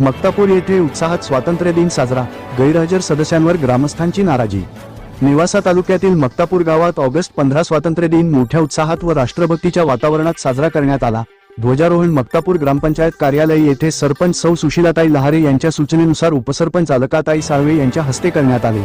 मक्तापूर येथे उत्साहात स्वातंत्र्य दिन साजरा, गैरहजर सदस्यांवर ग्रामस्थांची नाराजी। नेवासा तालुक्यातील मक्तापूर गावात ऑगस्ट 15 स्वातंत्र्य दिन मोठ्या उत्साहात व राष्ट्रभक्तीच्या वातावरणात साजरा करण्यात आला। ध्वजारोहण मक्तापूर ग्रामपंचायत कार्यालय येथे सरपंच सौ सुशीलाताई लहारे यांच्या सूचनेनुसार उपसरपंच अलकाताई साळवे यांच्या हस्ते करण्यात आले।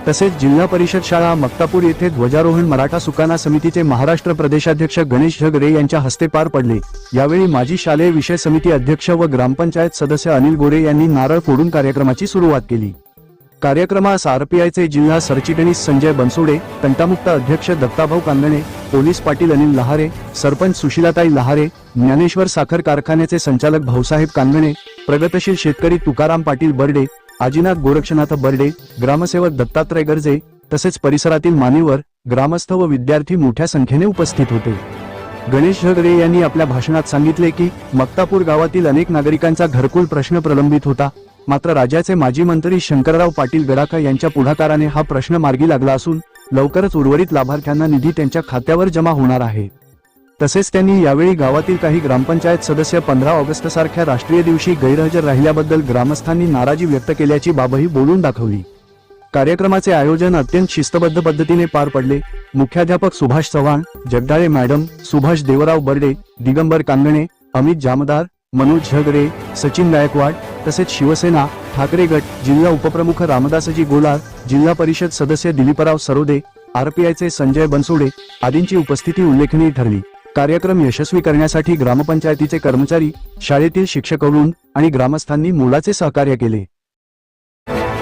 तसेच जिल्हा परिषद शाळा मक्तापूर येथे ध्वजारोहण मराठा सुकाना समितीचे महाराष्ट्र प्रदेशाध्यक्ष गणेश झगरे यांच्या हस्ते पार पडले। यावेळी माजी शालेय विषय समिती अध्यक्ष व ग्रामपंचायत सदस्य अनिल गोरे यांनी नारळ फोडून कार्यक्रमाची सुरुवात केली। कार्यक्रमास आरपीआयचे जिल्हा सरचिटणीस संजय बनसोडे, तंटामुक्त अध्यक्ष दत्ताभाऊ कांदणे, पोलीस पाटील अनिल लहारे, सरपंच सुशीलाताई लहारे, ज्ञानेश्वर साखर कारखान्याचे संचालक भाऊसाहेब कांदणे, प्रगतशील शेतकरी तुकाराम पाटील बर्डे, आजीनाथ गोरक्षनाथ बर्डे, ग्रामसेवक दत्तात्रय गर्जे तसेच परिसरातील मान्यवर, ग्रामस्थ व विद्यार्थी मोठ्या संख्येने उपस्थित होते। गणेश झगरे यांनी आपल्या भाषणात सांगितले की मक्तापूर गावातील अनेक नागरिकांचा घरकुल प्रश्न प्रलंबित होता, मात्र राज्याचे माजी मंत्री शंकरराव पाटील गडाख यांच्या पुढाकाराने हा प्रश्न मार्गी लागला असून लवकरच उर्वरित लाभार्थ्यांना निधी त्यांच्या खात्यावर जमा होणार आहे। तसेच त्यांनी यावेळी गावातील काही ग्रामपंचायत सदस्य 15 ऑगस्ट सारख्या राष्ट्रीय दिवशी गैरहजर राहिल्याबद्दल ग्रामस्थांनी नाराजी व्यक्त केल्याची बाबही बोलून दाखवली। कार्यक्रमाचे आयोजन अत्यंत शिस्तबद्ध पद्धतीने पार पडले। मुख्याध्यापक सुभाष चव्हाण, जगदाळे मॅडम, सुभाष देवराव बर्डे, दिगंबर कांदणे, अमित जामदार, मनोज झगरे, सचिन गायकवाड तसेच शिवसेना ठाकरे गट जिल्हा उपप्रमुख रामदासजी गोलार, जिल्हा परिषद सदस्य दिलीपराव सरोदे, आरपीआयचे संजय बनसोडे आदींची उपस्थिती उल्लेखनीय ठरली। कार्यक्रम यशस्वी करण्यासाठी ग्रामपंचायतीचे कर्मचारी, शाळेतील शिक्षकवृंद आणि ग्रामस्थांनी मोलाचे सहकार्य केले।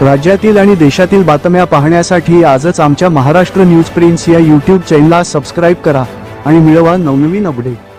राज्यातील आणि देशातील बातम्या पाहण्यासाठी आजच आमच्या महाराष्ट्र न्यूज प्रिन्स या YouTube चॅनलला सबस्क्राइब करा आणि मिळवा नवनवीन अपडेट।